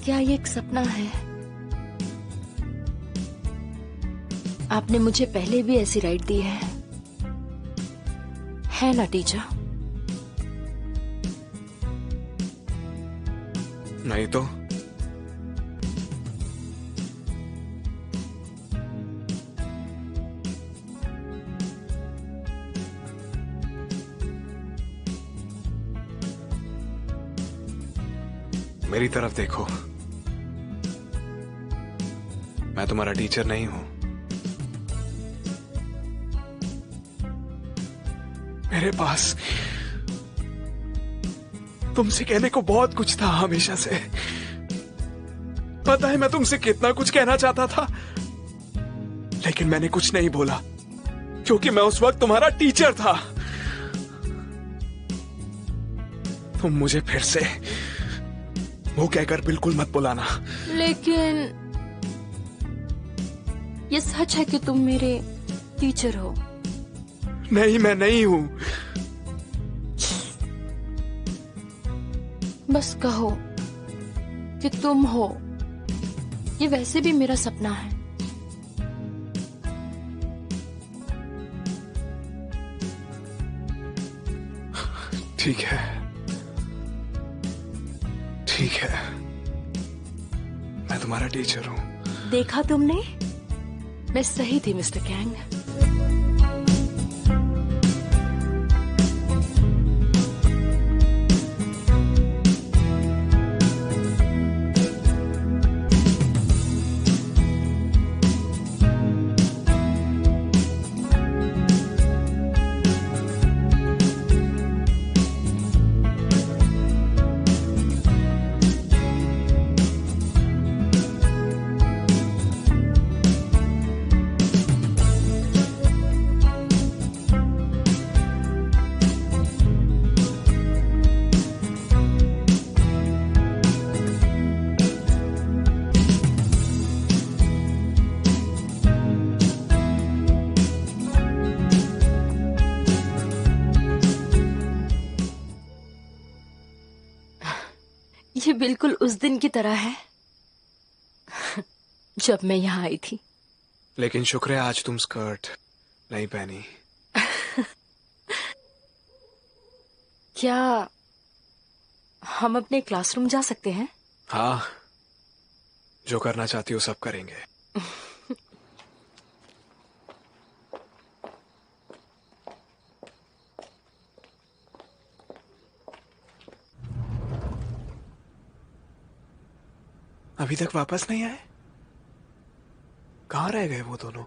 क्या ये एक सपना है? आपने मुझे पहले भी ऐसी राइड दी है ना टीचर? नहीं तो मेरी तरफ देखो, मैं तुम्हारा टीचर नहीं हूं। मेरे पास तुमसे कहने को बहुत कुछ था हमेशा से। पता है मैं तुमसे कितना कुछ कहना चाहता था, लेकिन मैंने कुछ नहीं बोला क्योंकि मैं उस वक्त तुम्हारा टीचर था। तुम मुझे फिर से वो कहकर बिल्कुल मत बुलाना। लेकिन ये सच है कि तुम मेरे टीचर हो? नहीं, मैं नहीं हूं। बस कहो कि तुम हो। ये वैसे भी मेरा सपना है। ठीक है, ठीक है, मैं तुम्हारा टीचर हूं। देखा तुमने, मैं सही थी मिस्टर कैंग। ये बिल्कुल उस दिन की तरह है जब मैं यहाँ आई थी। लेकिन शुक्र है आज तुम स्कर्ट नहीं पहनी। क्या हम अपने क्लासरूम जा सकते हैं? हाँ, जो करना चाहती हो सब करेंगे। अभी तक वापस नहीं आए? कहाँ रह गए वो दोनों?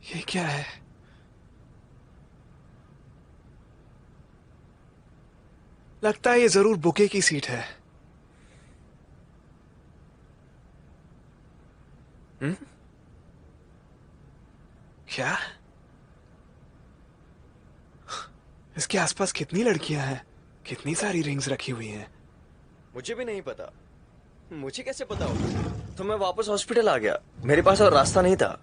ये क्या है? लगता है ये जरूर बुके की सीट है। क्या? इसके आसपास कितनी लड़कियां हैं, कितनी सारी रिंग्स रखी हुई हैं। मुझे भी नहीं पता। मुझे कैसे पता हो? तो मैं वापस हॉस्पिटल आ गया, मेरे पास और रास्ता नहीं था।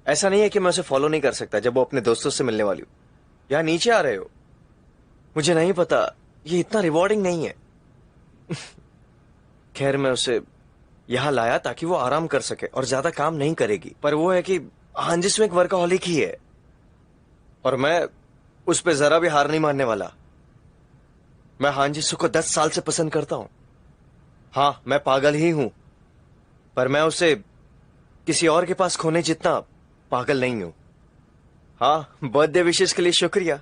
ऐसा नहीं है कि मैं उसे फॉलो नहीं कर सकता जब वो अपने दोस्तों से मिलने वाली हो। यहाँ नीचे आ रहे हो? मुझे नहीं पता, ये इतना रिवॉर्डिंग नहीं है। खैर, मैं उसे यहाँ लाया ताकि वो आराम कर सके और ज्यादा काम नहीं करेगी। पर वो है कि हांजिस में एक वर्कaholic ही है और मैं उस पे जरा भी हार नहीं मानने वाला। मैं हांजिसू को 10 साल से पसंद करता हूं। हाँ, मैं पागल ही हूं, पर मैं उसे किसी और के पास खोने जितना पागल नहीं हूं। हाँ, बर्थडे विशेष के लिए शुक्रिया।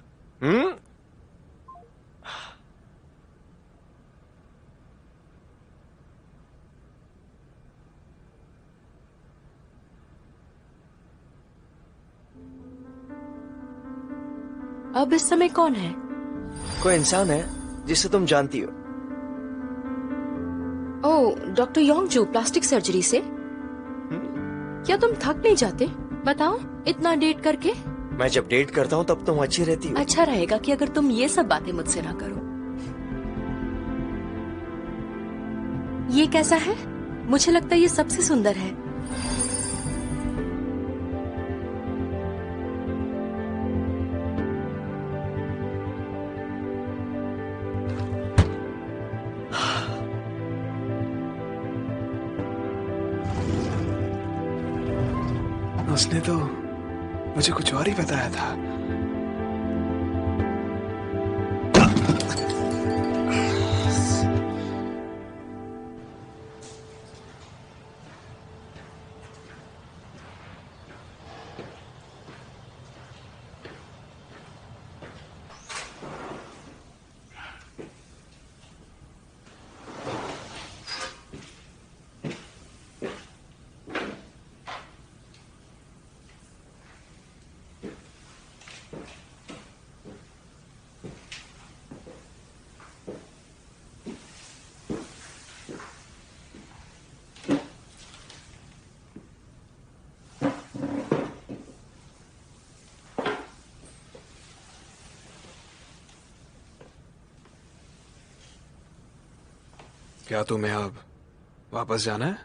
अब इस समय कौन है? कोई इंसान है जिसे तुम जानती हो। ओह, डॉक्टर योंगजू प्लास्टिक सर्जरी से। क्या तुम थक नहीं जाते? बताओ, इतना डेट करके। मैं जब डेट करता हूँ तब तुम अच्छी रहती हो। अच्छा रहेगा कि अगर तुम ये सब बातें मुझसे ना करो। ये कैसा है? मुझे लगता है ये सबसे सुंदर है। उसने तो मुझे कुछ और ही बताया था। क्या तुम्हें अब वापस जाना है?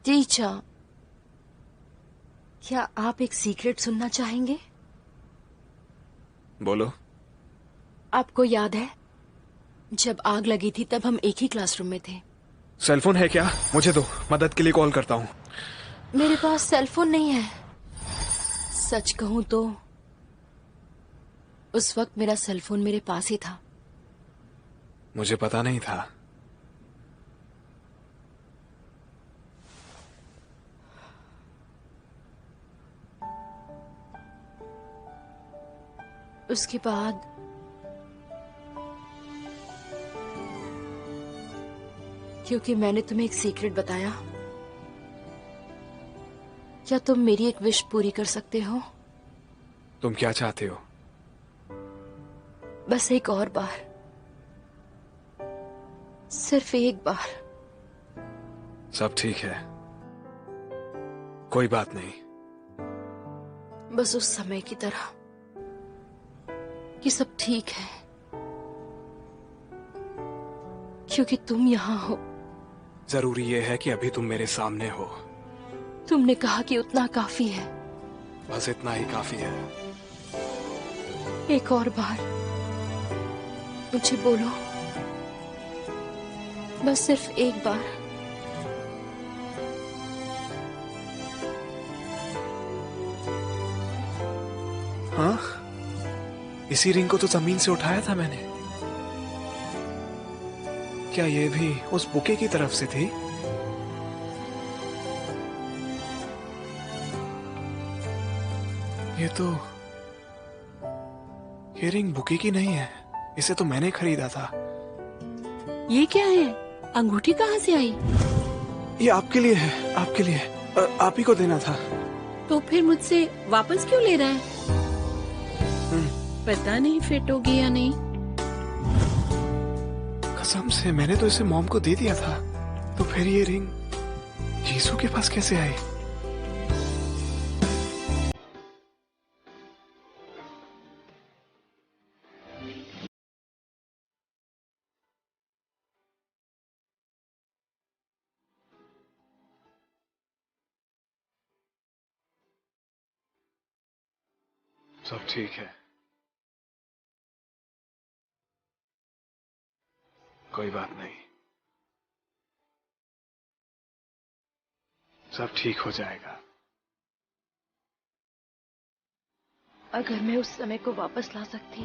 टीचर, क्या आप एक सीक्रेट सुनना चाहेंगे? बोलो। आपको याद है जब आग लगी थी तब हम एक ही क्लासरूम में थे? सेलफोन है क्या? मुझे दो, मदद के लिए कॉल करता हूँ। मेरे पास सेलफोन नहीं है। सच कहूं तो उस वक्त मेरा सेलफोन मेरे पास ही था। मुझे पता नहीं था। उसके बाद क्योंकि मैंने तुम्हें एक सीक्रेट बताया, क्या तुम मेरी एक विश पूरी कर सकते हो? तुम क्या चाहते हो? बस एक और बार, सिर्फ एक बार। सब ठीक है, कोई बात नहीं। बस उस समय की तरह कि सब ठीक है, क्योंकि तुम यहाँ हो। जरूरी ये है कि अभी तुम मेरे सामने हो। तुमने कहा कि उतना काफी है। बस इतना ही काफी है। एक और बार मुझे बोलो, बस सिर्फ एक बार। हाँ, इसी रिंग को तो जमीन से उठाया था मैंने। क्या ये भी उस बुके की तरफ से थी? ये रिंग बुके की नहीं है। इसे तो मैंने खरीदा था। ये क्या है? अंगूठी कहाँ से आई? ये आपके लिए है, आपके लिए। आप ही को देना था। तो फिर मुझसे वापस क्यों ले रहा है? पता नहीं फिट होगी या नहीं। कसम से मैंने तो इसे मॉम को दे दिया था। तो फिर ये रिंग यीशु के पास कैसे आई? सब ठीक है, कोई बात नहीं। सब ठीक हो जाएगा। अगर मैं उस समय को वापस ला सकती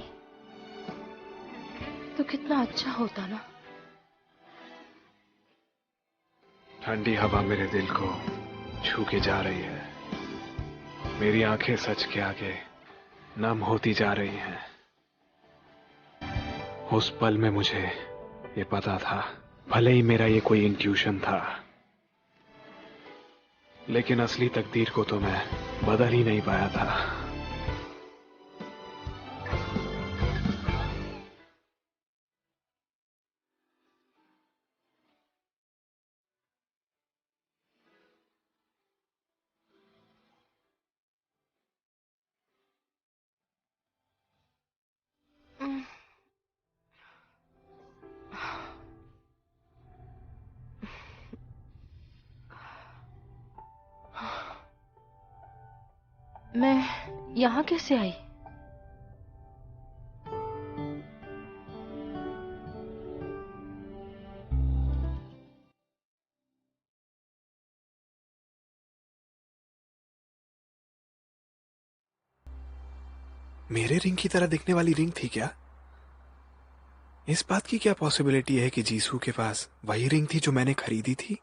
तो कितना अच्छा होता ना। ठंडी हवा मेरे दिल को छू के जा रही है। मेरी आंखें सच के आगे नम होती जा रही हैं। उस पल में मुझे ये पता था, भले ही मेरा ये कोई इंट्यूशन था, लेकिन असली तकदीर को तो मैं बदल ही नहीं पाया था। मैं यहाँ कैसे आई? मेरे रिंग की तरह दिखने वाली रिंग थी क्या? इस बात की क्या पॉसिबिलिटी है कि जीसू के पास वही रिंग थी जो मैंने खरीदी थी?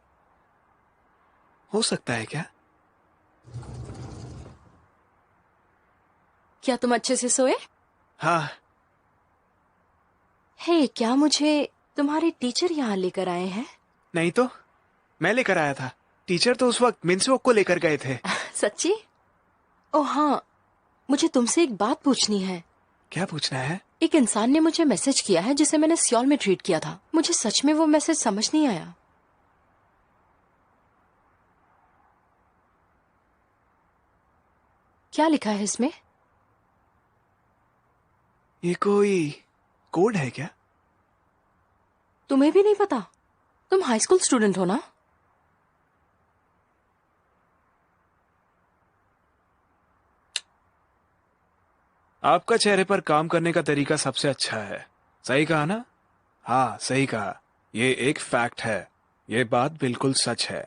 हो सकता है क्या? क्या तुम अच्छे से सोए? हाँ। हे, क्या मुझे तुम्हारे टीचर यहाँ लेकर आए हैं? नहीं तो मैं लेकर आया था। टीचर तो उस वक्त मिन्सवॉक को लेकर गए थे। सच्ची? ओह हाँ, मुझे तुमसे एक बात पूछनी है। क्या पूछना है? एक इंसान ने मुझे मैसेज किया है जिसे मैंने सियोल में ट्रीट किया था। मुझे सच में वो मैसेज समझ नहीं आया। क्या लिखा है इसमें? ये कोई कोड है क्या? तुम्हें भी नहीं पता? तुम हाई स्कूल स्टूडेंट हो ना? आपका चेहरे पर काम करने का तरीका सबसे अच्छा है। सही कहा ना? हाँ, सही कहा। ये एक फैक्ट है। ये बात बिल्कुल सच है।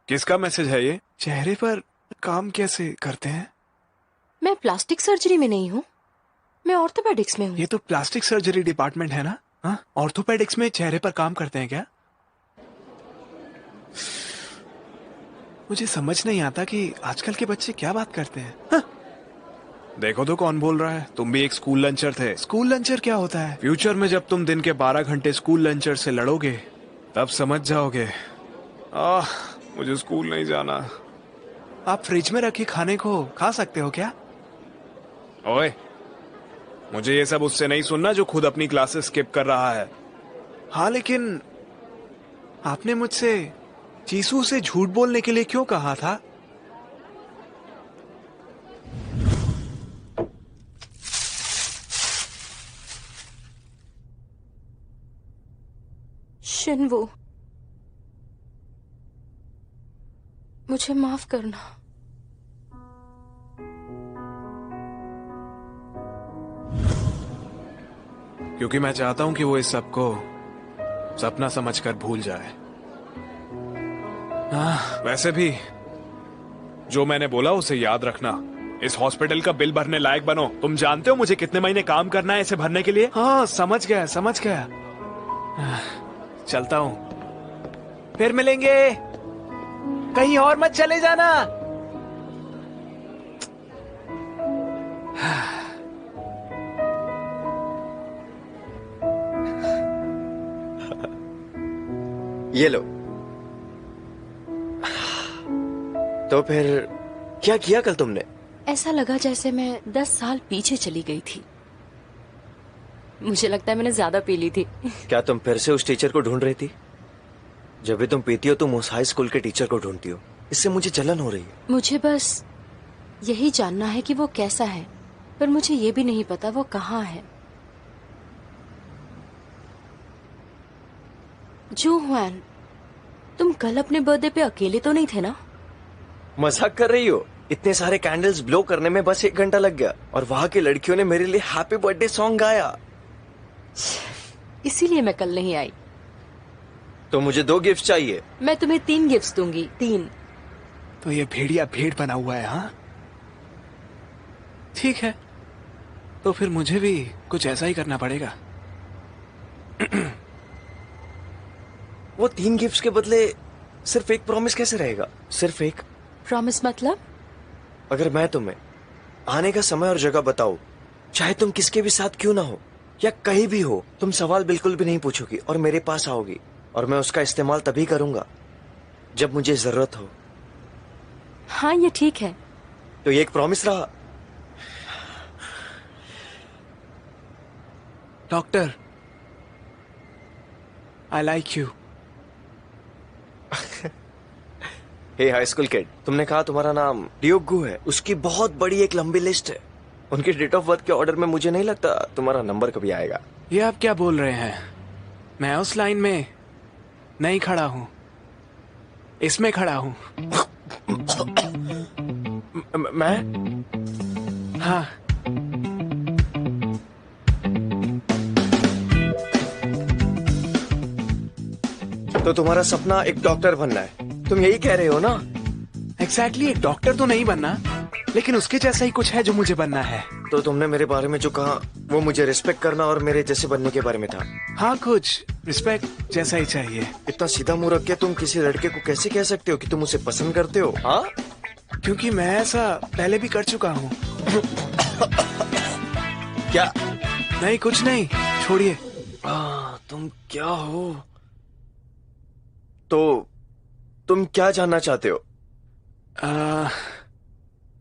किसका मैसेज है ये? चेहरे पर काम कैसे करते हैं? मैं प्लास्टिक सर्जरी में नहीं हूँ, मैं ऑर्थोपेडिक्स में हूँ। ये तो प्लास्टिक सर्जरी डिपार्टमेंट है ना? हाँ, ऑर्थोपेडिक्स में चेहरे पर काम करते हैं क्या? मुझे समझ नहीं आता कि आजकल के बच्चे क्या बात करते हैं। हाँ? देखो तो कौन बोल रहा है। तुम भी एक स्कूल लंचर थे। स्कूल लंचर क्या होता है? फ्यूचर में जब तुम दिन के 12 घंटे स्कूल लंचर से लड़ोगे तब समझ जाओगे। मुझे स्कूल नहीं जाना। आप फ्रिज में रखे खाने को खा सकते हो क्या? ओए, मुझे ये सब उससे नहीं सुनना जो खुद अपनी क्लासेस स्किप कर रहा है। हाँ, लेकिन आपने मुझसे चीसू से झूठ बोलने के लिए क्यों कहा था? शिनवो, मुझे माफ करना। क्योंकि मैं चाहता हूं कि वो इस सब को सपना समझकर भूल जाए। वैसे भी जो मैंने बोला उसे याद रखना। इस हॉस्पिटल का बिल भरने लायक बनो। तुम जानते हो मुझे कितने महीने काम करना है इसे भरने के लिए? हाँ, समझ गया समझ गया। चलता हूं, फिर मिलेंगे। कहीं और मत चले जाना। ये लो। तो फिर क्या किया कल तुमने? ऐसा लगा जैसे मैं 10 साल पीछे चली गई थी। मुझे लगता है मैंने ज्यादा पी ली थी। क्या तुम फिर से उस टीचर को ढूंढ रही थी? जब भी तुम पीती हो तुम उस हाई स्कूल के टीचर को ढूंढती हो। इससे मुझे जलन हो रही है। मुझे बस यही जानना है कि वो कैसा है, पर मुझे ये भी नहीं पता वो कहाँ है। जो हुआन, तुम कल अपने बर्थडे पे अकेले तो नहीं थे ना? मजाक कर रही हो? इतने सारे कैंडल्स ब्लो करने में बस 1 घंटा लग गया और वहां की लड़कियों ने मेरे लिए हैप्पी बर्थडे सॉन्ग गाया। इसीलिए मैं कल नहीं आई। तो मुझे 2 गिफ्ट चाहिए। मैं तुम्हें 3 गिफ्ट्स दूंगी। 3। तो ये भेड़िया भेड़ बना हुआ है। हाँ, ठीक है, तो फिर मुझे भी कुछ ऐसा ही करना पड़ेगा। वो 3 गिफ्ट्स के बदले सिर्फ एक प्रॉमिस कैसे रहेगा? सिर्फ एक प्रॉमिस मतलब? अगर मैं तुम्हें आने का समय और जगह बताऊं, चाहे तुम किसके भी साथ क्यों ना हो या कहीं भी हो, तुम सवाल बिल्कुल भी नहीं पूछोगी और मेरे पास आओगी और मैं उसका इस्तेमाल तभी करूंगा जब मुझे जरूरत हो। हाँ, ये ठीक है। तो ये एक प्रॉमिस रहा। Doctor, I like you. Hey high school kid, तुमने कहा तुम्हारा नाम डियोगू है। उसकी बहुत बड़ी एक लंबी लिस्ट है। उनकी डेट ऑफ बर्थ के ऑर्डर में मुझे नहीं लगता तुम्हारा नंबर कभी आएगा। ये आप क्या बोल रहे हैं? मैं उस लाइन में नहीं खड़ा हूं, इसमें खड़ा हूं। मैं? हाँ। तो तुम्हारा सपना एक डॉक्टर बनना है, तुम यही कह रहे हो ना? एग्जैक्टली एक डॉक्टर तो नहीं बनना, लेकिन उसके जैसा ही कुछ है जो मुझे बनना है। तो तुमने मेरे बारे में जो कहा वो मुझे रिस्पेक्ट करना और मेरे जैसे बनने के बारे में था। हाँ, कुछ रिस्पेक्ट जैसा ही चाहिए। इतना सीधा मुंह रख के तुम किसी लड़के को कैसे कह सकते हो कि तुम उसे पसंद करते हो? हाँ, क्योंकि मैं ऐसा पहले भी कर चुका हूँ। क्या? नहीं, कुछ नहीं, छोड़िए। तुम क्या हो? तो तुम क्या जानना चाहते हो?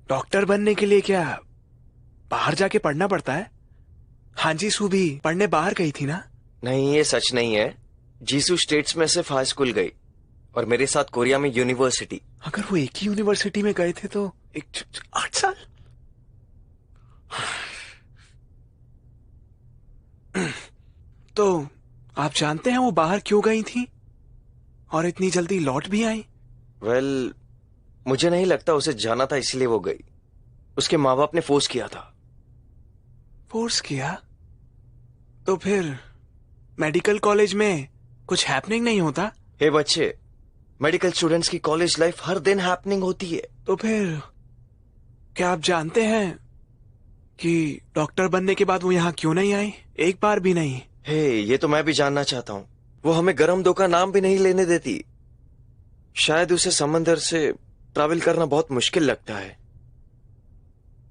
डॉक्टर बनने के लिए क्या बाहर जाके पढ़ना पड़ता है? हाँ जी, सू भी पढ़ने बाहर गई थी ना? नहीं, ये सच नहीं है। जीसू स्टेट्स में सिर्फ हाई स्कूल गई और मेरे साथ कोरिया में यूनिवर्सिटी। अगर वो एक ही यूनिवर्सिटी में गए थे तो 8 साल। तो आप जानते हैं वो बाहर क्यों गई थी और इतनी जल्दी लौट भी आई? वेल, मुझे नहीं लगता उसे जाना था इसलिए वो गई। उसके माँ बाप ने फोर्स किया था। फोर्स किया? तो फिर मेडिकल कॉलेज में कुछ हैपनिंग नहीं होता? हे बच्चे, मेडिकल स्टूडेंट्स की कॉलेज लाइफ हर दिन हैपनिंग होती है। तो फिर क्या आप जानते हैं कि डॉक्टर बनने के बाद वो यहाँ क्यों नहीं आई? एक बार भी नहीं। हे, ये तो मैं भी जानना चाहता हूँ। वो हमें गरम दो का नाम भी नहीं लेने देती। शायद उसे समंदर से ट्रैवल करना बहुत मुश्किल लगता है।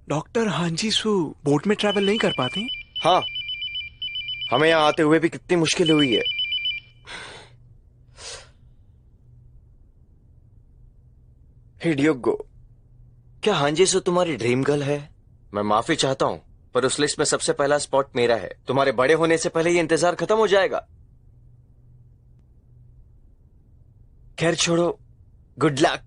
डॉक्टर हांजी सू बोट में ट्रैवल नहीं कर पाती? हाँ, हमें यहाँ आते हुए भी कितनी मुश्किल हुई है। हे ड्योगो, क्या हांजी सू तुम्हारी ड्रीम गर्ल है? मैं माफी चाहता हूँ, पर उस लिस्ट में सबसे पहला स्पॉट मेरा है। तुम्हारे बड़े होने से पहले ये इंतजार खत्म हो जाएगा। खैर छोड़ो, गुड लक।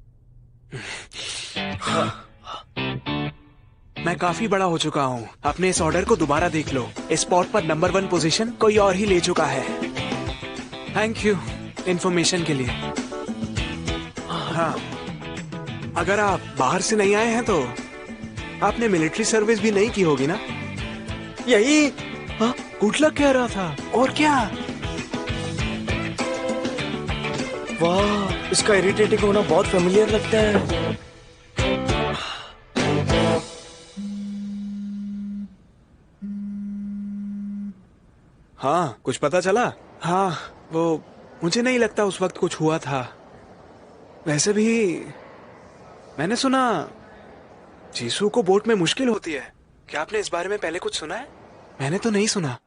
मैं काफी बड़ा हो चुका हूँ। अपने इस ऑर्डर को दोबारा देख लो। इस स्पॉट पर नंबर 1 पोजीशन कोई और ही ले चुका है। थैंक यू इन्फॉर्मेशन के लिए। हाँ, अगर आप बाहर से नहीं आए हैं तो आपने मिलिट्री सर्विस भी नहीं की होगी ना? यही गुड लक कह रहा था, और क्या? वाह, इसका इरिटेटिंग होना बहुत फेमिलियर लगता है। हाँ, कुछ पता चला? हाँ, वो मुझे नहीं लगता उस वक्त कुछ हुआ था। वैसे भी मैंने सुना जीसू को बोट में मुश्किल होती है। क्या आपने इस बारे में पहले कुछ सुना है? मैंने तो नहीं सुना।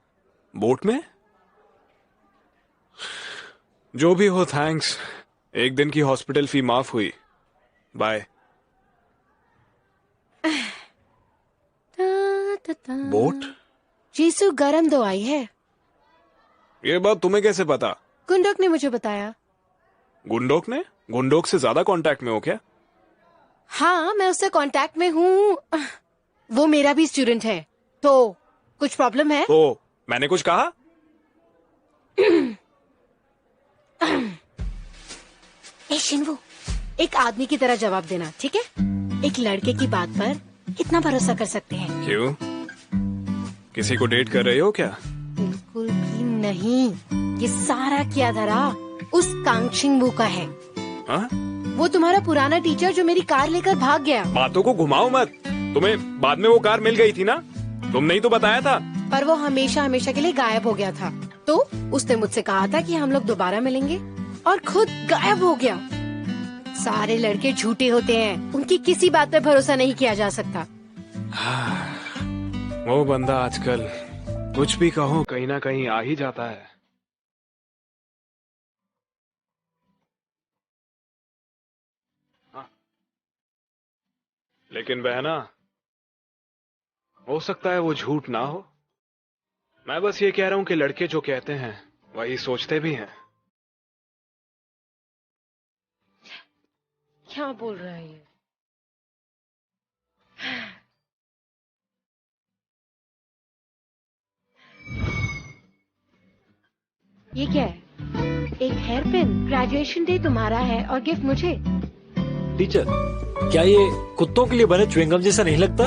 बोट में? जो भी हो, थैंक्स। एक दिन की हॉस्पिटल फी माफ हुई। बाय। बोट? जीसू गरम दो आई है। ये बात तुम्हें कैसे पता? गुंडोक ने मुझे बताया। गुंडोक ने? गुंडोक से ज्यादा कांटेक्ट में हो क्या? हाँ, मैं उससे कांटेक्ट में हूँ। वो मेरा भी स्टूडेंट है। तो कुछ प्रॉब्लम है? तो मैंने कुछ कहा? ए शिनवू, एक आदमी की तरह जवाब देना, ठीक है? एक लड़के की बात पर कितना भरोसा कर सकते हैं? क्यों? किसी को डेट कर रहे हो क्या? बिल्कुल भी नहीं। ये सारा किया धरा उस कांगशिंगवू का है। हाँ? वो तुम्हारा पुराना टीचर जो मेरी कार लेकर भाग गया। बातों को घुमाओ मत। तुम्हें बाद में वो कार मिल गई थी ना? तुमने ही तो बताया था। पर वो हमेशा हमेशा के लिए गायब हो गया था। तो उसने मुझसे कहा था कि हम लोग दोबारा मिलेंगे, और खुद गायब हो गया। सारे लड़के झूठे होते हैं, उनकी किसी बात पे भरोसा नहीं किया जा सकता। वो बंदा आजकल कुछ भी कहो कहीं ना कहीं आ ही जाता है। हाँ। लेकिन बहना, हो सकता है वो झूठ ना हो। मैं बस ये कह रहा हूं कि लड़के जो कहते हैं वही सोचते भी हैं। क्या बोल रहा है ये? ये क्या है? एक हेयर पिन। ग्रेजुएशन डे तुम्हारा है और गिफ्ट मुझे। टीचर, क्या ये कुत्तों के लिए बने च्युइंगम जैसा नहीं लगता?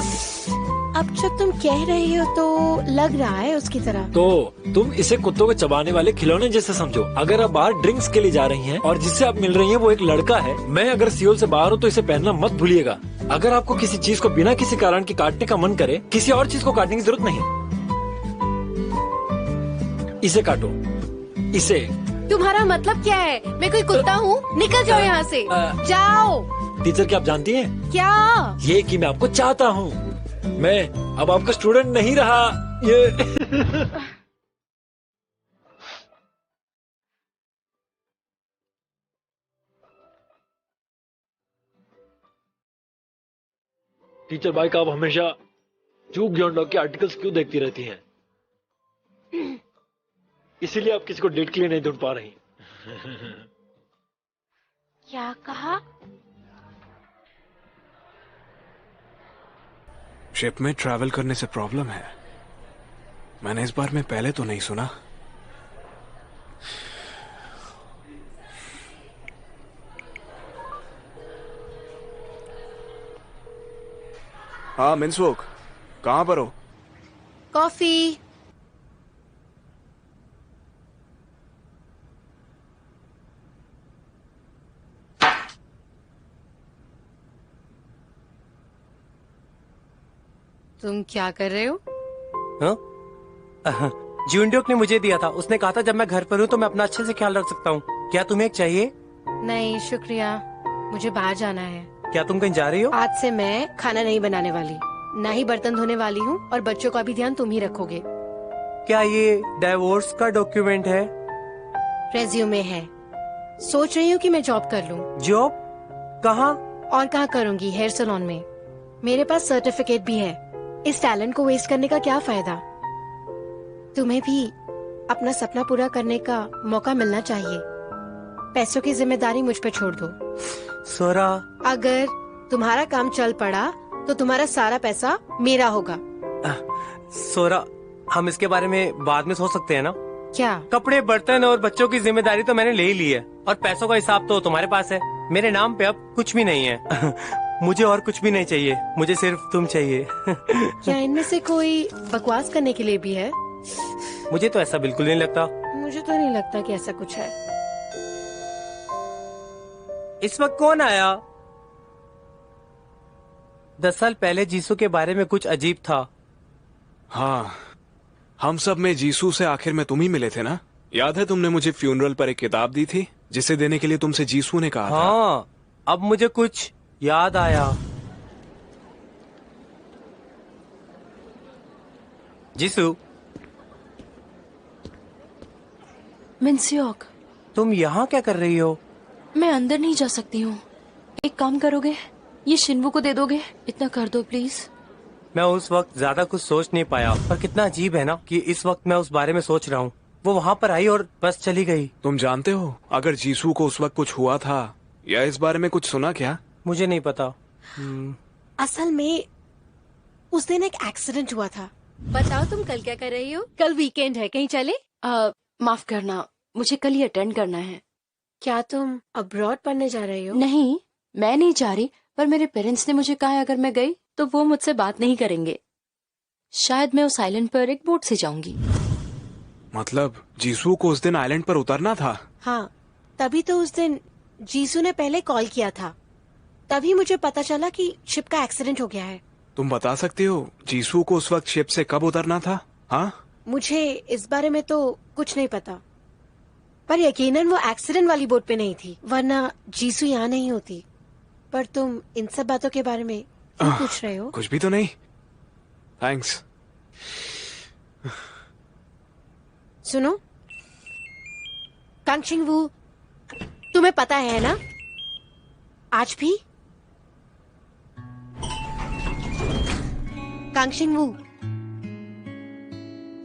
अब जब तुम कह रहे हो तो लग रहा है उसकी तरह। तो तुम इसे कुत्तों को चबाने वाले खिलौने जैसे समझो। अगर आप बाहर ड्रिंक्स के लिए जा रही हैं और जिससे आप मिल रही हैं वो एक लड़का है, मैं अगर सियोल से बाहर हूँ तो इसे पहनना मत भूलिएगा। अगर आपको किसी चीज को बिना किसी कारण के काटने का मन करे, किसी और चीज को काटने की जरूरत नहीं। इसे काटो, इसे। तुम्हारा मतलब क्या है? मैं कोई कुत्ता हूँ? निकल जाओ यहाँ से, जाओ। टीचर, क्या आप जानती हैं? क्या? ये कि मैं आपको चाहता हूँ। मैं अब आपका स्टूडेंट नहीं रहा। ये टीचर बाइक, आप हमेशा जूक जॉन डॉग के आर्टिकल्स क्यों देखती रहती हैं? इसीलिए आप किसी को डेट के लिए नहीं ढूंढ पा रही। क्या कहा? शिप में ट्रैवल करने से प्रॉब्लम है। मैंने इस बार में पहले तो नहीं सुना। हाँ मिन्सवोक, कहाँ पर हो? कॉफी। तुम क्या कर रहे हो? जूनड्योक ने मुझे दिया था। उसने कहा था जब मैं घर पर हूँ तो मैं अपना अच्छे से ख्याल रख सकता हूँ। क्या तुम्हें एक चाहिए? नहीं शुक्रिया, मुझे बाहर जाना है। क्या तुम कहीं जा रही हो? आज से मैं खाना नहीं बनाने वाली, ना ही बर्तन धोने वाली हूँ, और बच्चों का भी ध्यान तुम ही रखोगे। क्या ये डाइवोर्स का डॉक्यूमेंट है? रेज्यूमे है। सोच रही हूँ कि मैं जॉब कर लूँ। जॉब? कहाँ? और कहाँ करूँगी? हेयर सैलून में। मेरे पास सर्टिफिकेट भी है। इस टैलेंट को वेस्ट करने का क्या फायदा? तुम्हें भी अपना सपना पूरा करने का मौका मिलना चाहिए। पैसों की जिम्मेदारी मुझ पे छोड़ दो। सोरा, अगर तुम्हारा काम चल पड़ा तो तुम्हारा सारा पैसा मेरा होगा। सोरा, हम इसके बारे में बाद में सोच सकते हैं ना? क्या? कपड़े, बर्तन और बच्चों की जिम्मेदारी तो मैंने ले ही ली है, और पैसों का हिसाब तो तुम्हारे पास है। मेरे नाम पे अब कुछ भी नहीं है। मुझे और कुछ भी नहीं चाहिए, मुझे सिर्फ तुम चाहिए। क्या इनमें से कोई बकवास करने के लिए भी है? मुझे तो ऐसा बिल्कुल नहीं लगता। मुझे तो नहीं लगता कि ऐसा कुछ है। इस वक्त कौन आया? 10 साल पहले जीसू के बारे में कुछ अजीब था। हाँ, हम सब में जीसू से आखिर में तुम ही मिले थे ना? याद है तुमने मुझे फ्यूनरल पर एक किताब दी थी जिसे देने के लिए तुमसे जीसू ने कहा था। हाँ, अब मुझे कुछ याद आया। जीसू, मिन्स्योक, तुम यहाँ क्या कर रही हो? मैं अंदर नहीं जा सकती हूँ। एक काम करोगे, ये शिनवू को दे दोगे? इतना कर दो प्लीज। मैं उस वक्त ज्यादा कुछ सोच नहीं पाया, पर कितना अजीब है ना कि इस वक्त मैं उस बारे में सोच रहा हूँ। वो वहाँ पर आई और बस चली गई। तुम जानते हो अगर जीसू को उस वक्त कुछ हुआ था या इस बारे में कुछ सुना क्या? मुझे नहीं पता। असल में उस दिन एक एक्सीडेंट हुआ था। बताओ तुम कल क्या कर रही हो? कल वीकेंड है, कहीं चले? माफ करना, मुझे कल ही अटेंड करना है। क्या तुम अब्रॉड पढ़ने जा रही हो? नहीं, मैं नहीं जा रही, पर मेरे पेरेंट्स ने मुझे कहा है अगर मैं गई तो वो मुझसे बात नहीं करेंगे। शायद मैं उस आइलैंड पर एक बोट से जाऊंगी। मतलब जीसू को उस दिन आइलैंड पर उतरना था? हाँ, तभी तो उस दिन जीसू ने पहले कॉल किया था। तभी मुझे पता चला कि शिप का एक्सीडेंट हो गया है। तुम बता सकते हो जीसू को उस वक्त शिप से कब उतरना था? हाँ, मुझे इस बारे में तो कुछ नहीं पता, पर यकीनन वो एक्सीडेंट वाली बोट पे नहीं थी, वरना जीसू यहाँ नहीं होती। पर तुम इन सब बातों के बारे में क्यों पूछ रहे हो? कुछ भी तो नहीं। थैंक्स। सुनो कांगशिंग वू, तुम्हें पता है ना, आज भी कांगशिंग वू,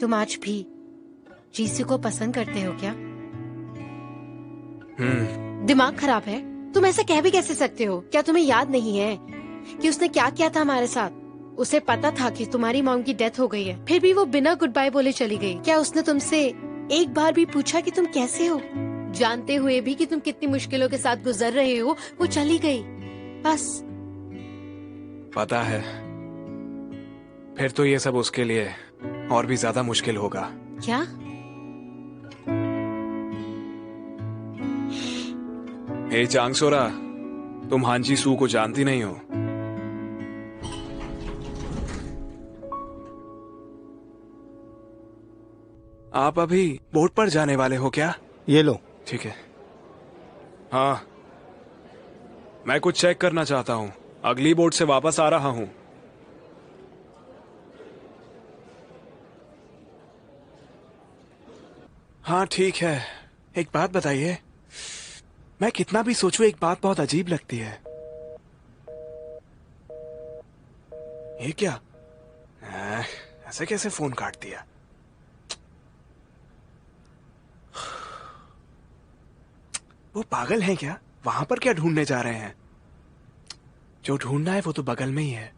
तुम आज भी जीसू को पसंद करते हो क्या? दिमाग खराब है? तुम ऐसा कह भी कैसे सकते हो? क्या तुम्हें याद नहीं है कि उसने क्या किया था हमारे साथ? उसे पता था कि तुम्हारी मॉम की डेथ हो गई है, फिर भी वो बिना गुड बाय बोले चली गई। क्या उसने तुमसे एक बार भी पूछा कि तुम कैसे हो? जानते हुए भी कि तुम कितनी मुश्किलों के साथ गुजर रहे हो, वो चली गई। बस पता है। फिर तो ये सब उसके लिए और भी ज्यादा मुश्किल होगा। क्या? हे चांगसोरा, तुम हांजी सू को जानती नहीं हो। आप अभी बोट पर जाने वाले हो क्या? ये लो। ठीक है। हाँ, मैं कुछ चेक करना चाहता हूँ। अगली बोट से वापस आ रहा हूँ। हाँ ठीक है। एक बात बताइए, मैं कितना भी सोचूं एक बात बहुत अजीब लगती है। ये क्या? ऐसे कैसे फोन काट दिया? वो पागल हैं क्या? वहां पर क्या ढूंढने जा रहे हैं? जो ढूंढना है वो तो बगल में ही है।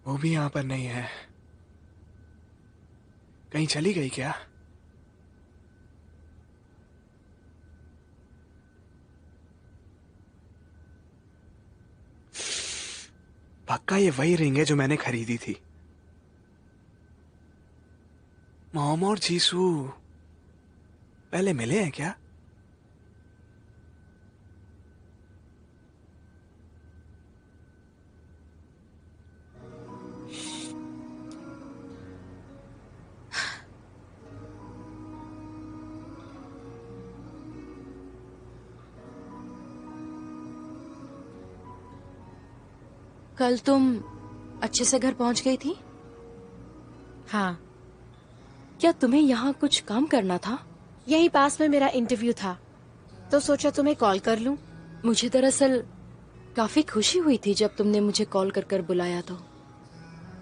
वो भी यहां पर नहीं है। कहीं चली गई क्या? पक्का ये वही रिंग है जो मैंने खरीदी थी। मॉम और जीसू पहले मिले हैं क्या? कल तुम अच्छे से घर पहुंच गई थी? हाँ, क्या तुम्हें यहाँ कुछ काम करना था? यही पास में मेरा इंटरव्यू था, तो सोचा तुम्हें कॉल कर लूं। मुझे दरअसल काफी खुशी हुई थी जब तुमने मुझे कॉल कर कर बुलाया तो।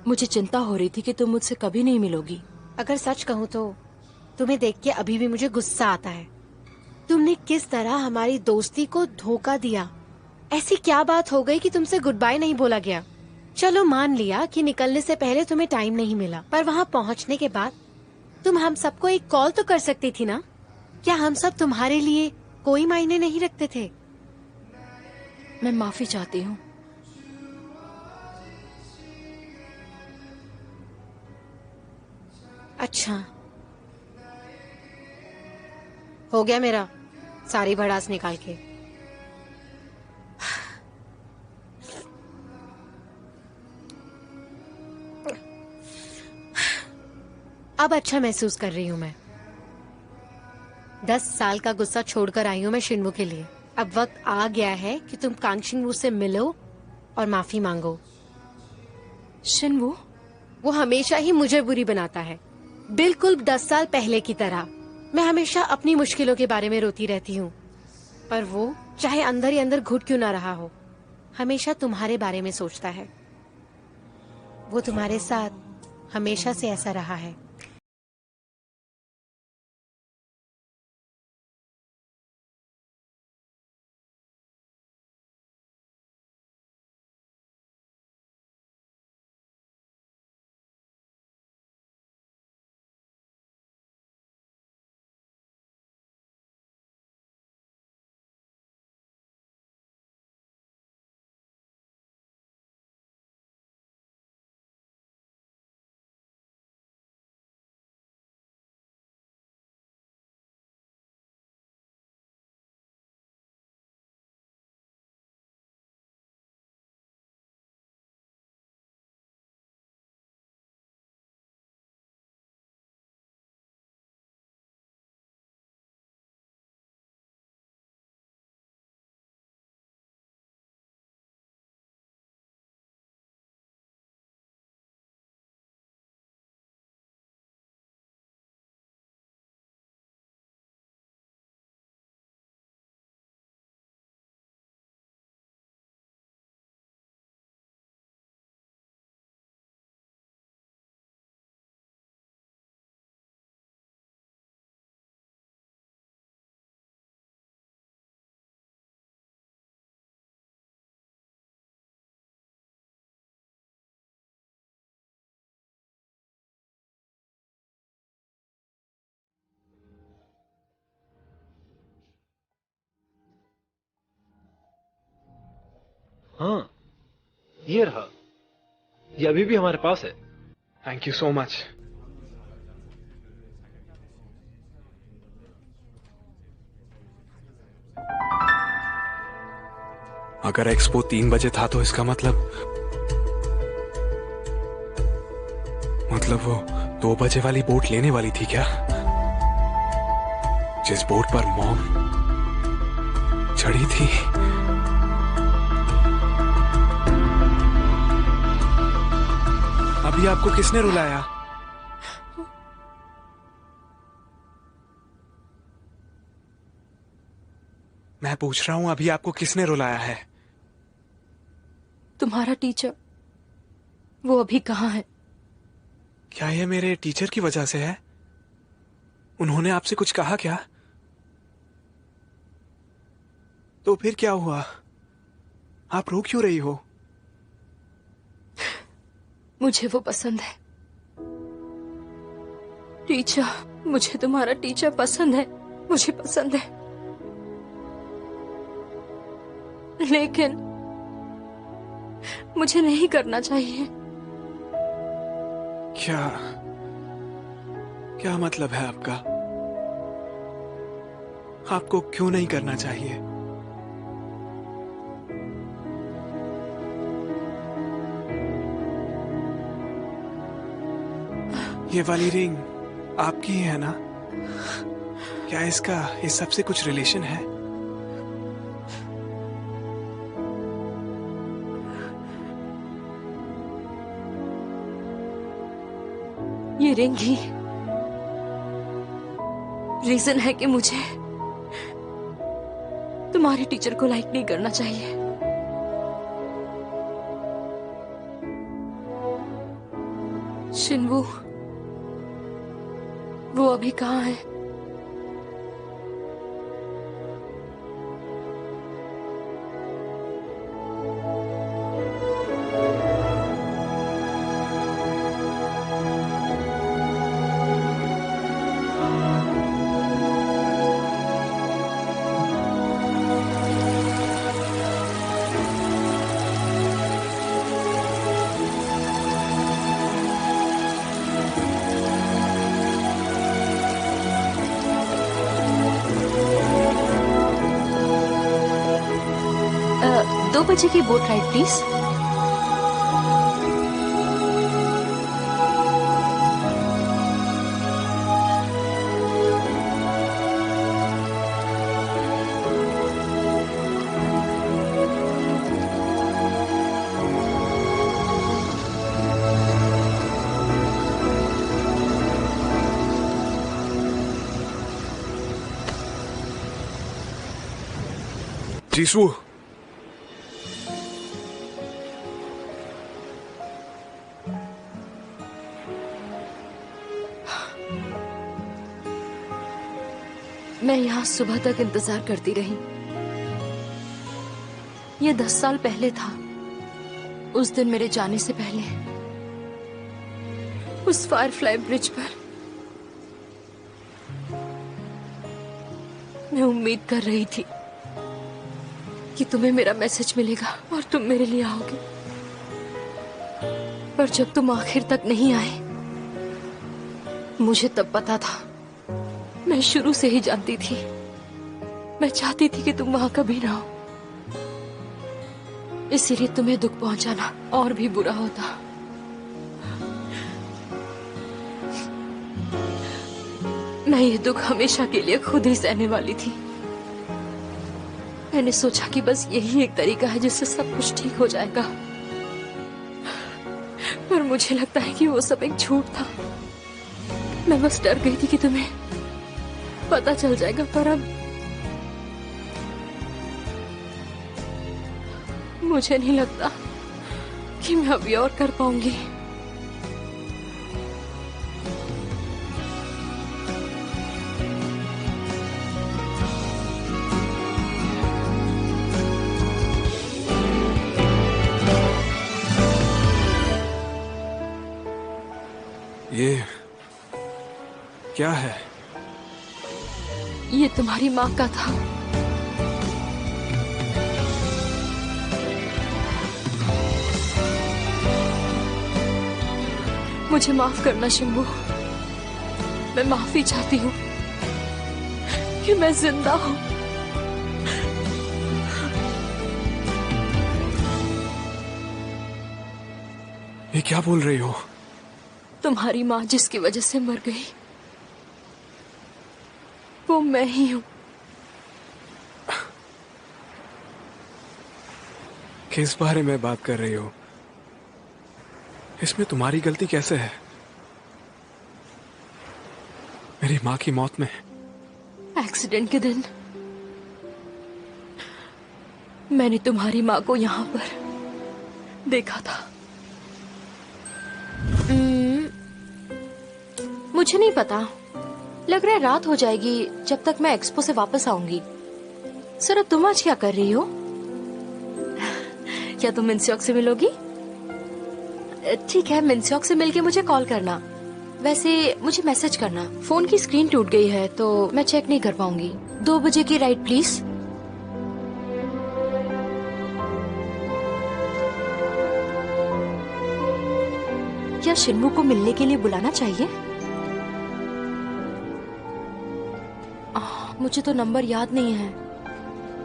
मुझे चिंता हो रही थी कि तुम मुझसे कभी नहीं मिलोगी। अगर सच कहूँ तो तुम्हें देख के अभी भी मुझे गुस्सा आता है। तुमने किस तरह हमारी दोस्ती को धोखा दिया। ऐसी क्या बात हो गई कि तुमसे गुड बाय नहीं बोला गया? चलो मान लिया कि निकलने से पहले तुम्हें टाइम नहीं मिला, पर वहाँ पहुँचने के बाद तुम हम सबको एक कॉल तो कर सकती थी ना? क्या हम सब तुम्हारे लिए कोई मायने नहीं रखते थे? मैं माफी चाहती हूँ। अच्छा, हो गया मेरा सारी भड़ास निकाल के। अब अच्छा महसूस कर रही हूँ मैं। 10 साल का गुस्सा छोड़कर आई हूँ मैं शिन्मू के लिए। अब वक्त आ गया है कि तुम कांगशिंगवू से मिलो और माफी मांगो। शिन्वू, वो हमेशा ही मुझे बुरी बनाता है, बिल्कुल 10 साल पहले की तरह। मैं हमेशा अपनी मुश्किलों के बारे में रोती रहती हूँ, पर वो चाहे अंदर ही अंदर घुट क्यों ना रहा हो, हमेशा तुम्हारे बारे में सोचता है। वो तुम्हारे साथ हमेशा से ऐसा रहा है। हाँ, ये रहा। ये अभी भी हमारे पास है। Thank you so much. अगर एक्सपो 3 बजे था तो इसका मतलब वो 2 बजे वाली बोट लेने वाली थी क्या? जिस बोट पर मॉम चढ़ी थी। अभी आपको किसने रुलाया? मैं पूछ रहा हूं, अभी आपको किसने रुलाया है? तुम्हारा टीचर। वो अभी कहाँ है? क्या ये मेरे टीचर की वजह से है? उन्होंने आपसे कुछ कहा क्या? तो फिर क्या हुआ? आप रो क्यों रही हो? मुझे वो पसंद है। टीचर, मुझे तुम्हारा टीचर पसंद है। मुझे पसंद है, लेकिन मुझे नहीं करना चाहिए। क्या मतलब है आपका? आपको क्यों नहीं करना चाहिए? ये वाली रिंग आपकी ही है ना? क्या इसका इस सब से कुछ रिलेशन है? ये रिंग ही रीजन है कि मुझे तुम्हारे टीचर को लाइक नहीं करना चाहिए। शिनवू, वो अभी कहाँ है? दो बजे की बोट राइड प्लीज। जीसू, मैं यहाँ सुबह तक इंतजार करती रही। ये 10 साल पहले था। उस दिन मेरे जाने से पहले उस फायरफ्लाई ब्रिज पर मैं उम्मीद कर रही थी कि तुम्हें मेरा मैसेज मिलेगा और तुम मेरे लिए आओगे। पर जब तुम आखिर तक नहीं आए, मुझे तब पता था। मैं शुरू से ही जानती थी। मैं चाहती थी कि तुम वहां कभी ना हो, इसीलिए तुम्हें दुख पहुंचाना और भी बुरा होता। मैं ये दुख हमेशा के लिए खुद ही सहने वाली थी। मैंने सोचा कि बस यही एक तरीका है जिससे सब कुछ ठीक हो जाएगा, पर मुझे लगता है कि वो सब एक झूठ था। मैं बस डर गई थी कि तुम्हें पता चल जाएगा, पर अब मुझे नहीं लगता कि मैं अभी और कर पाऊंगी। ये क्या है? ये तुम्हारी माँ का था। मुझे माफ करना शिंबू। मैं माफी चाहती हूँ कि मैं जिंदा हूँ। ये क्या बोल रही हो? तुम्हारी माँ जिसकी वजह से मर गई वो मैं ही हूँ। किस बारे में बात कर रही हो? इसमें तुम्हारी गलती कैसे है? मेरी माँ की मौत में। एक्सीडेंट के दिन मैंने तुम्हारी माँ को यहाँ पर देखा था। मुझे नहीं पता, लग रहा है रात हो जाएगी जब तक मैं एक्सपो से वापस आऊंगी। सर तुम आज क्या कर रही हो? क्या तुम मिन्स्योक से मिलोगी? ठीक है, मिन्स्योक से मिलके मुझे कॉल करना। वैसे मुझे मैसेज करना। फोन की स्क्रीन टूट गई है तो मैं चेक नहीं कर पाऊंगी। 2 बजे की राइड प्लीज। क्या शिन्मू को मिलने के लिए बुलाना चाहिए? मुझे तो नंबर याद नहीं है,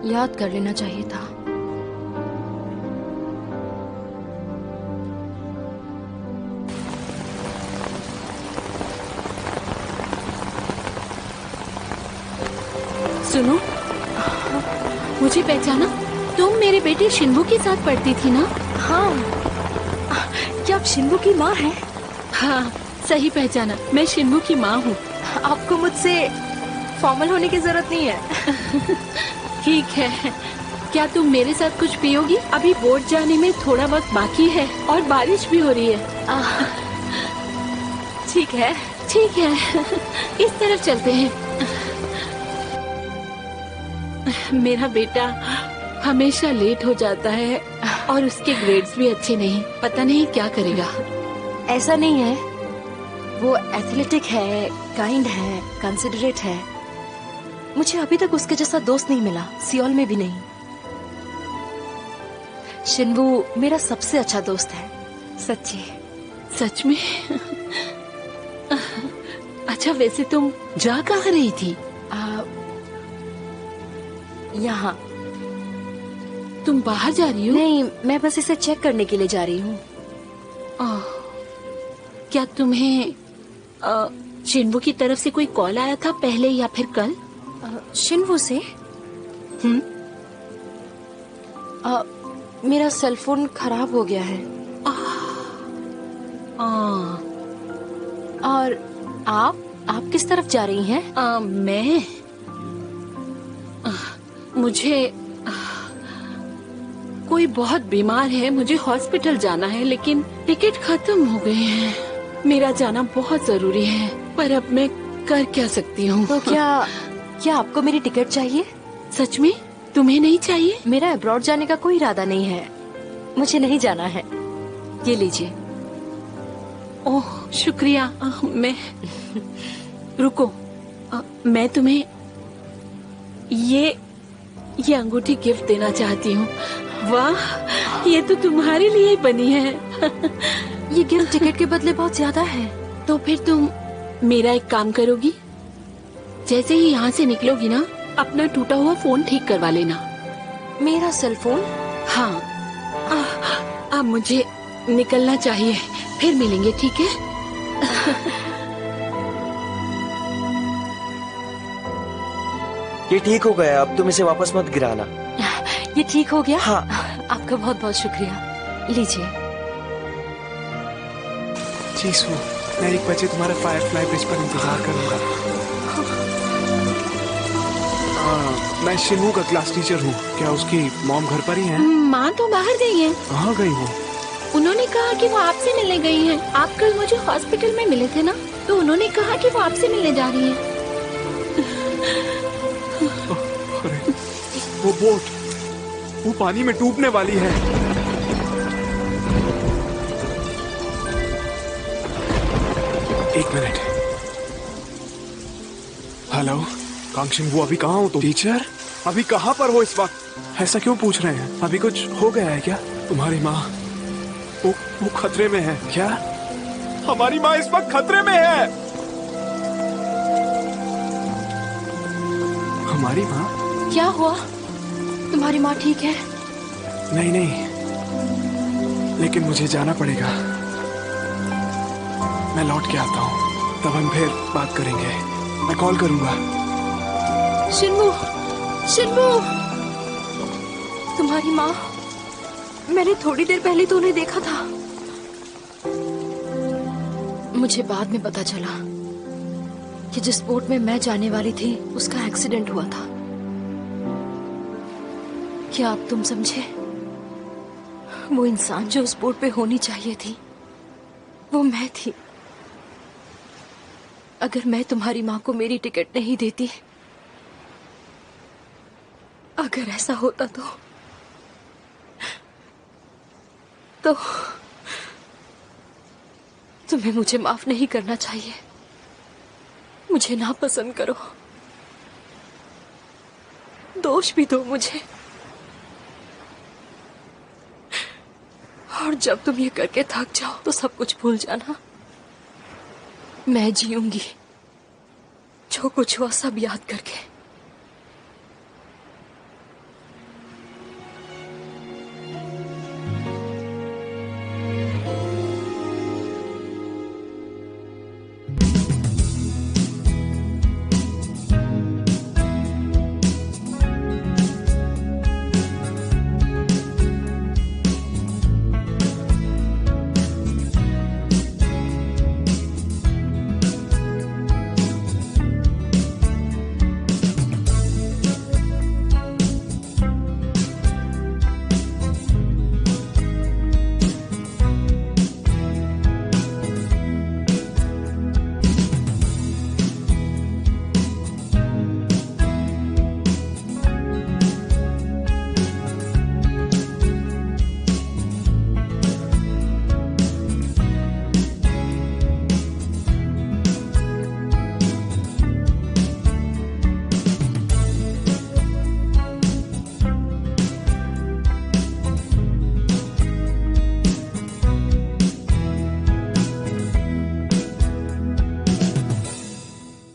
याद कर लेना चाहिए था। सुनो, मुझे पहचाना? तुम मेरे बेटे शिन्बू के साथ पढ़ती थी ना? हाँ, क्या आप शिन्बू की माँ हैं? हाँ, सही पहचाना, मैं शिन्बू की माँ हूँ। आपको मुझसे फॉर्मल होने की जरूरत नहीं है। ठीक है, क्या तुम मेरे साथ कुछ पियोगी? अभी बोट जाने में थोड़ा वक्त बाकी है और बारिश भी हो रही है। ठीक है। ठीक है, इस तरफ चलते हैं। मेरा बेटा हमेशा लेट हो जाता है और उसके ग्रेड्स भी अच्छे नहीं। पता नहीं क्या करेगा। ऐसा नहीं है, वो एथलेटिक है, काइंड है, कंसिडरेट है। मुझे अभी तक उसके जैसा दोस्त नहीं मिला, सियोल में भी नहीं। शिन्बू मेरा सबसे अच्छा दोस्त है, सच्ची। सच में? अच्छा, वैसे तुम जा कहाँ रही थी? यहाँ। तुम बाहर जा रही हो? नहीं, मैं बस इसे चेक करने के लिए जा रही हूँ। क्या तुम्हें शिन्बू की तरफ से कोई कॉल आया था पहले या फिर कल? शिन्बू से? मेरा सेलफोन खराब हो गया है। और आप किस तरफ जा रही हैं? मैं मुझे कोई बहुत बीमार है, मुझे हॉस्पिटल जाना है, लेकिन टिकट खत्म हो गए हैं। मेरा जाना बहुत जरूरी है, पर अब मैं कर क्या सकती हूँ? तो क्या आपको मेरी टिकट चाहिए? सच में? तुम्हें नहीं चाहिए? मेरा अब्रॉड जाने का कोई इरादा नहीं है, मुझे नहीं जाना है। ये लीजिए। ओह शुक्रिया। मैं रुको, मैं तुम्हें ये अंगूठी गिफ्ट देना चाहती हूँ। वाह, ये तो तुम्हारे लिए ही बनी है। ये गिफ्ट टिकट के बदले बहुत ज्यादा है। तो फिर तुम मेरा एक काम करोगी? जैसे ही यहाँ से निकलोगी ना, अपना टूटा हुआ फोन ठीक करवा लेना। मेरा सेल फोन? हाँ। अब मुझे निकलना चाहिए, फिर मिलेंगे, ठीक है? ये ठीक हो गया, अब तुम इसे वापस मत गिराना। ये ठीक हो गया? हाँ। आपका बहुत बहुत शुक्रिया। लीजिए। जीसू, मैं 1 बजे तुम्हारे फायरफ्लाई ब्रिज पर इंतजार करूंगा। मैं शिन्मू का क्लास टीचर हूँ। क्या उसकी मॉम घर पर ही है? माँ तो बाहर गई है। कहाँ गई वो? उन्होंने कहा कि वो आपसे मिलने गई हैं। आप कल मुझे हॉस्पिटल में मिले थे ना, तो उन्होंने कहा कि वो आपसे मिलने जा रही हैं। अरे, वो बोट, वो पानी में डूबने वाली है। एक मिनट। हेलो कांगशिंग, वो अभी कहाँ हो तुम? टीचर, अभी कहाँ पर हो इस वक्त? ऐसा क्यों पूछ रहे हैं? अभी कुछ हो गया है क्या? तुम्हारी माँ वो खतरे में है क्या? हमारी माँ इस वक्त खतरे में है। हमारी माँ? क्या हुआ? तुम्हारी माँ ठीक है? नहीं नहीं, लेकिन मुझे जाना पड़ेगा। मैं लौट के आता हूँ, तब हम फिर बात करेंगे। मैं कॉल करूंगा। शिन्मू, शिन्मू, तुम्हारी माँ, मैंने थोड़ी देर पहले तो उन्हें देखा था। मुझे बाद में पता चला कि जिस बोट में मैं जाने वाली थी उसका एक्सीडेंट हुआ था। क्या आप तुम समझे? वो इंसान जो उस बोट पे होनी चाहिए थी वो मैं थी। अगर मैं तुम्हारी माँ को मेरी टिकट नहीं देती, अगर ऐसा होता तो तुम्हें मुझे माफ नहीं करना चाहिए। मुझे नापसंद करो, दोष भी दो मुझे, और जब तुम ये करके थक जाओ तो सब कुछ भूल जाना। मैं जीऊंगी जो कुछ हुआ सब याद करके।